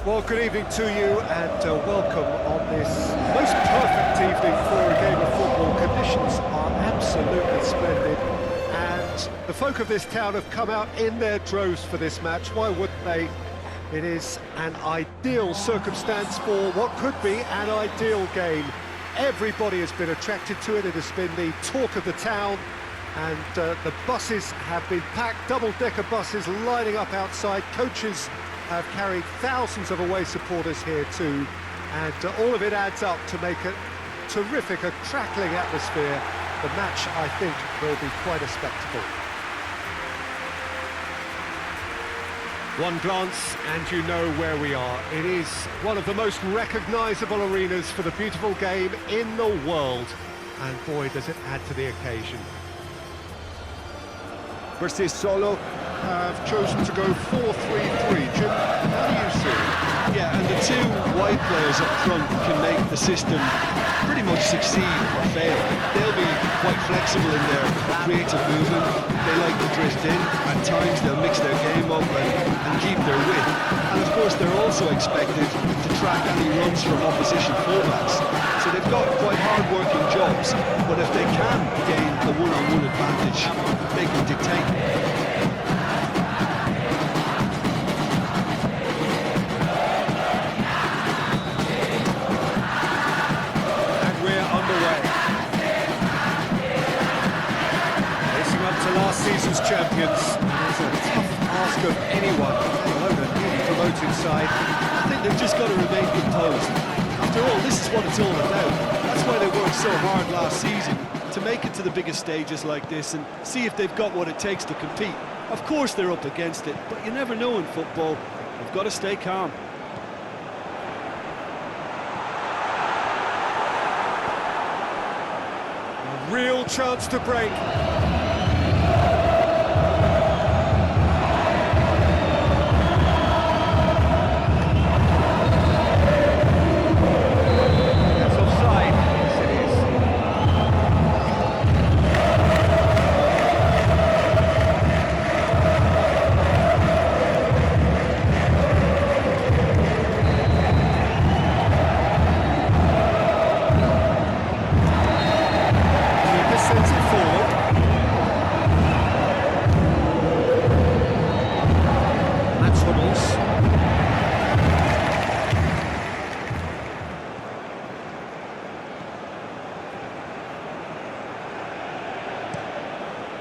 Well, good evening to you and welcome on this most perfect evening for a game of football. Conditions are absolutely splendid and the folk of this town have come out in their droves for this match. Why wouldn't they? It is an ideal circumstance for what could be an ideal game. Everybody has been attracted to it. It has been the talk of the town and the buses have been packed, double-decker buses lining up outside. Coaches have carried thousands of away supporters here too, and all of it adds up to make a terrific, a crackling atmosphere. The match, I think, will be quite a spectacle. One glance and you know where we are. It is one of the most recognisable arenas for the beautiful game in the world, and boy does it add to the occasion. Versus Solo Have chosen to go 4-3-3. Jim, how do you see it? Yeah, and the two wide players up front can make the system pretty much succeed or fail. They'll be quite flexible in their creative movement. They like to drift in. At times they'll mix their game up and keep their width. And of course they're also expected to track any runs from opposition fullbacks. So they've got quite hard-working jobs, but if they can gain the one-on-one advantage, they can dictate. Last season's champions. It's a tough ask of anyone, let alone a newly promoted side. I think they've just got to remain composed. After all, this is what it's all about. That's why they worked so hard last season, to make it to the biggest stages like this and see if they've got what it takes to compete. Of course they're up against it, but you never know in football. They've got to stay calm. A real chance to break.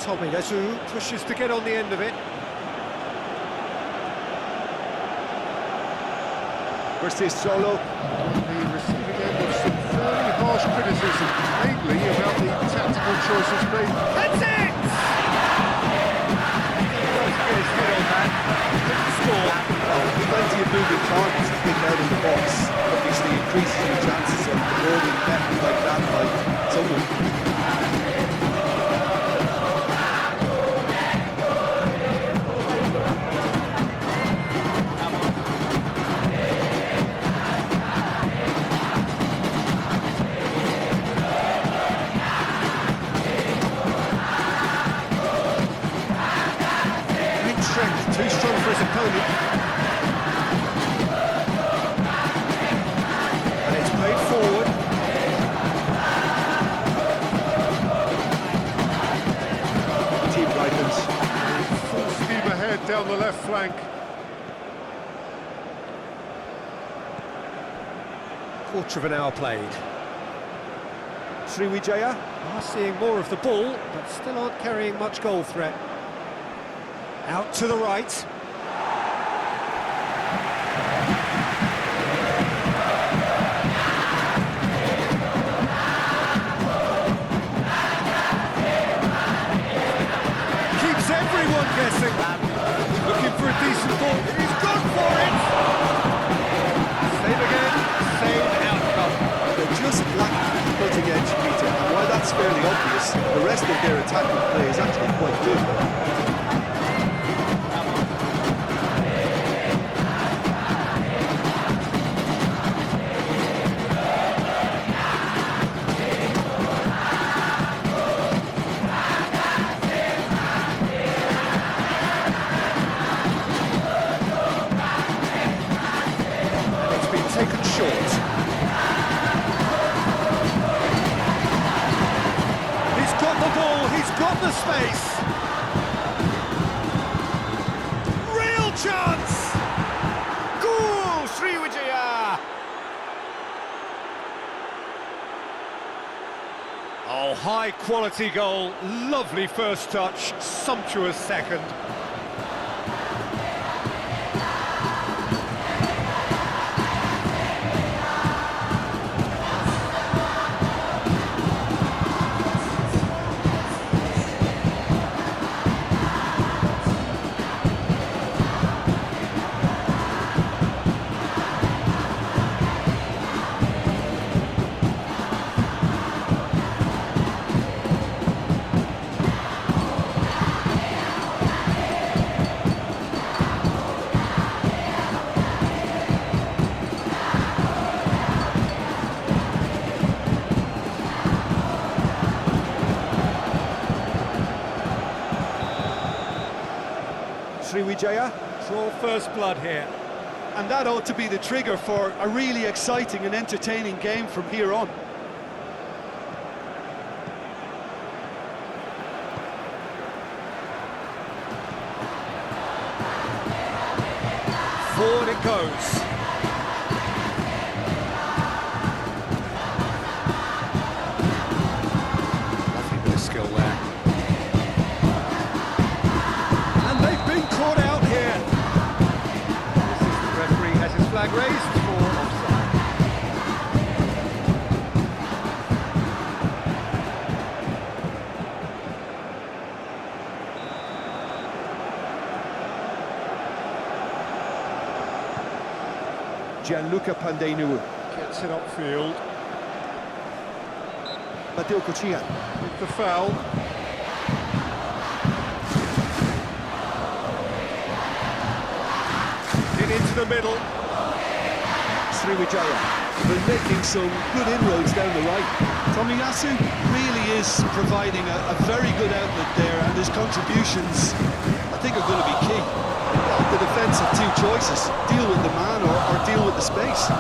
Tomiyasu pushes to get on the end of it. Versus Solo. The receiving end of some fairly harsh criticism, mainly about the tactical choices made. That's it! Tries to get his head on that. Couldn't score. Oh, plenty of moving targets to pick out in the box. Obviously increases your chances of the ball being better like that by someone. Too strong for his opponent. And it's played forward. Team rivals. Full steam ahead down the left flank. Quarter of an hour played. Sriwijaya Are seeing more of the ball, but still aren't carrying much goal threat. Out to the right. Keeps everyone guessing. Looking for a decent ball. He's gone for it! Save again, same outcome. They're just lacking cutting edge, Peter, and while that's fairly obvious, the rest of their attacking play is actually quite good. Oh, high-quality goal, lovely first touch, sumptuous second. Sriwijaya. It's all first blood here. And that ought to be the trigger for a really exciting and entertaining game from here on. Forward it goes. Lovely bit of skill there. And they've been caught out here. The assistant referee has his flag raised for offside. Gianluca Pandenu. Gets it upfield. Matteo Cochia. With the foul. Into the middle. Sriwijaya. They're making some good inroads down the right. Tomiyasu really is providing a very good outlet there, and his contributions, I think, are going to be key. The defence have two choices: deal with the man or deal with the space.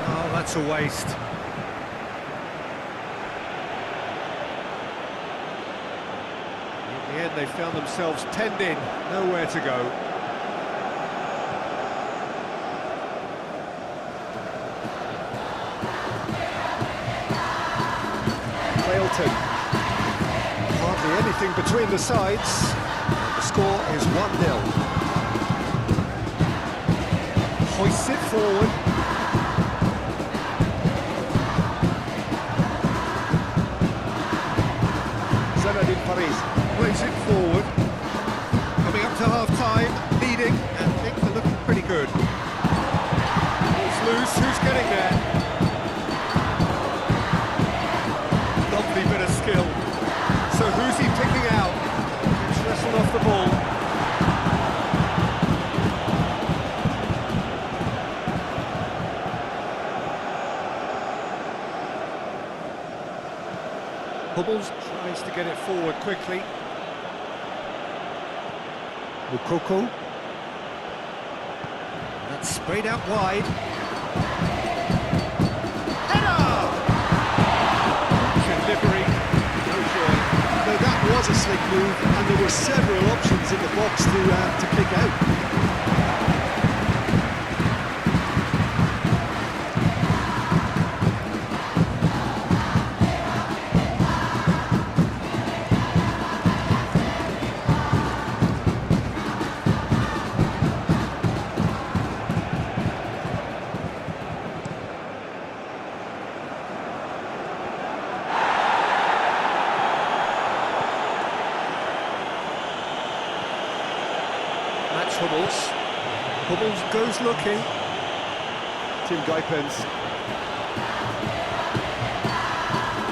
Oh, that's a waste. In the end, they found themselves penned in, nowhere to go. Clayton. Hardly anything between the sides. The score is 1-0. Hoists it forward. Zinedine Paris. Plays it forward. Coming up to half-time, leading, and things are looking pretty good. Ball's loose, who's getting there? Lovely bit of skill. So who's he picking out? It's wrestled off the ball. Hubbles tries to get it forward quickly. Mukoko. That's sprayed out wide. Header! Delivery, no joy. Now that was a slick move, and there were several options in the box to pick out. That's Hubbles. Hubbles goes looking. Tim Guipens.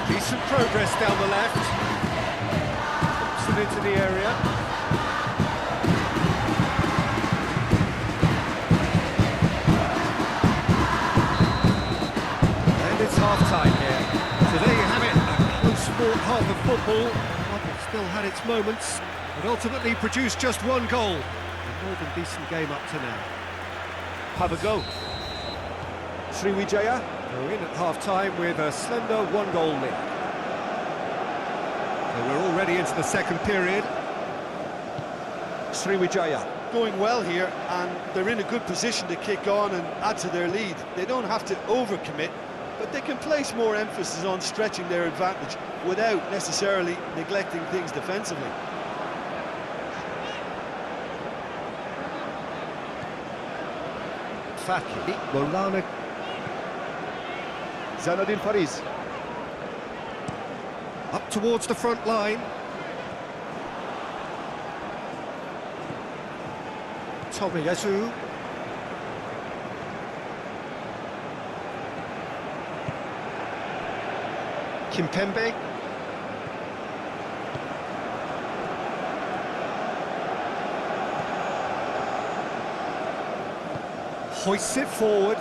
Decent progress down the left. Puts it into the area. And it's half-time here. So there you have it, a close sport half of football. Well, it still had its moments, but ultimately produced just one goal. A more than decent game up to now. Have a go. Sriwijaya. We're in at half-time with a slender one-goal lead. So we're already into the second period. Sriwijaya. going well here, and they're in a good position to kick on and add to their lead. They don't have to overcommit, but they can place more emphasis on stretching their advantage without necessarily neglecting things defensively. Faki, Molana, Zanadin Fariz. up towards the front line. Tomiyasu. Kimpembe. Hoists it forward.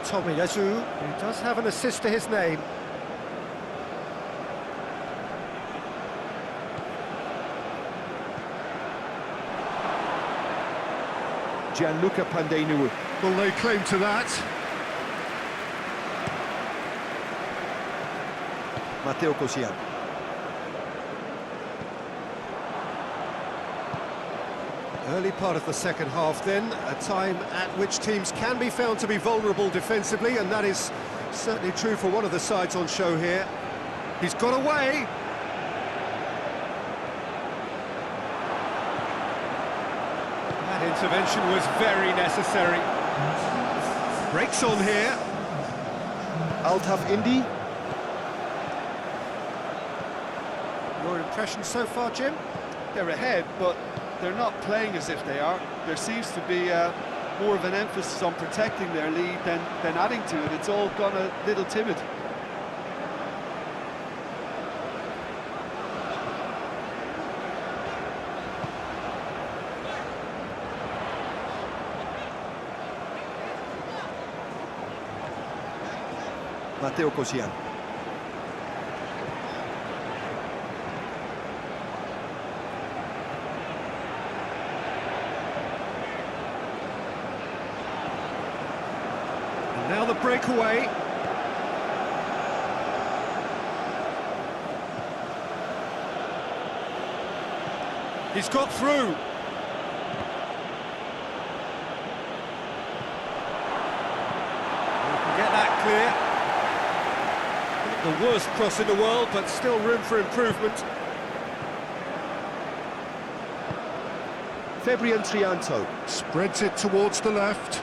Tomiyasu, who does have an assist to his name. Gianluca Pandenu. Will they claim to that? Matteo Koscielny. Early part of the second half then, a time at which teams can be found to be vulnerable defensively, and that is certainly true for one of the sides on show here. He's got away. That intervention was very necessary. Breaks on here. Altaf Indy. Your impression so far, Jim? They're ahead, but they're not playing as if they are. There seems to be more of an emphasis on protecting their lead than adding to it. It's all gone a little timid. Matteo Koscielny. And now the breakaway. He's got through. We can get that clear. The worst cross in the world, but still room for improvement. Fabian Trianto. Spreads it towards the left.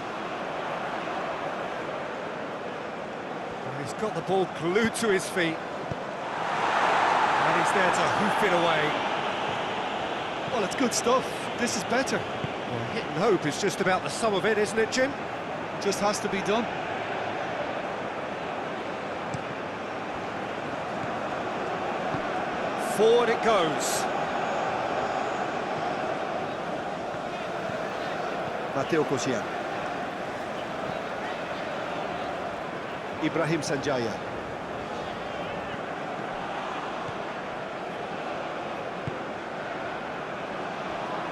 He's got the ball glued to his feet. And he's there to hoof it away. Well, it's good stuff. This is better. Well, hit and hope is just about the sum of it, isn't it, Jim? Just has to be done. Forward it goes. Matteo Koscielny. Ibrahim Sanjaya.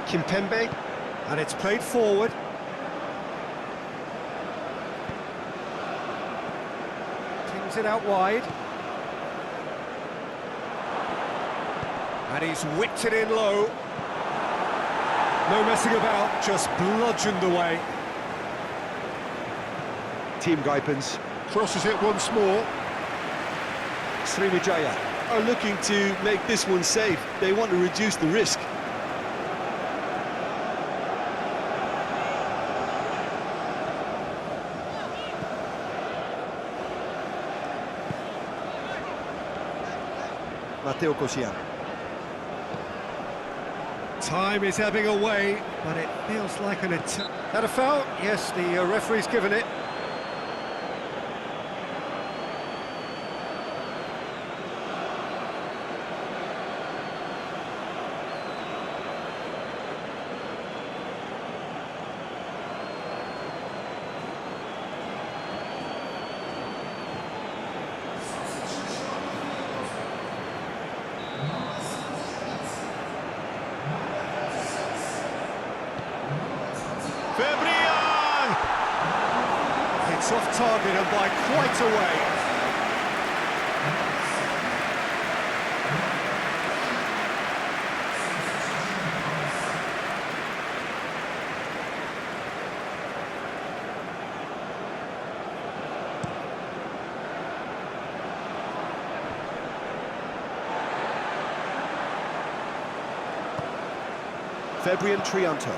Kimpembe, and it's played forward. Pings it out wide. And he's whipped it in low. No messing about, just bludgeoned away. Team Guipens. Crosses it once more. Sriwijaya. Are looking to make this one safe. They want to reduce the risk. Matteo Koscielny. Time is ebbing away, but it feels like an attack. That a foul? Yes, the referee's given it. It's off target and by quite a way. Fabian Trianto.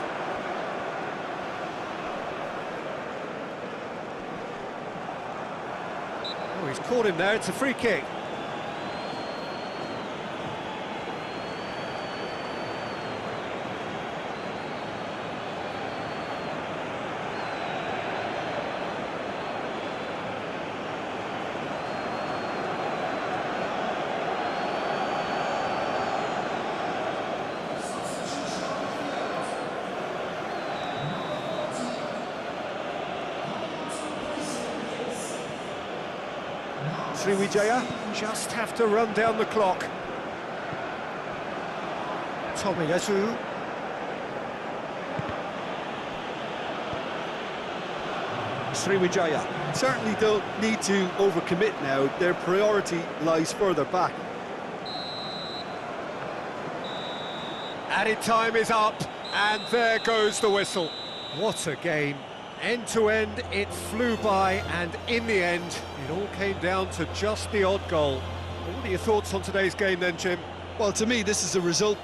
Oh, he's caught him there, it's a free kick. Sriwijaya. Just have to run down the clock. Tomiyasu. Sriwijaya. Certainly don't need to overcommit now. Their priority lies further back. Added time is up, and there goes the whistle. What a game. End to end, it flew by, and in the end, it all came down to just the odd goal. What are your thoughts on today's game then, Jim? Well, to me, this is a result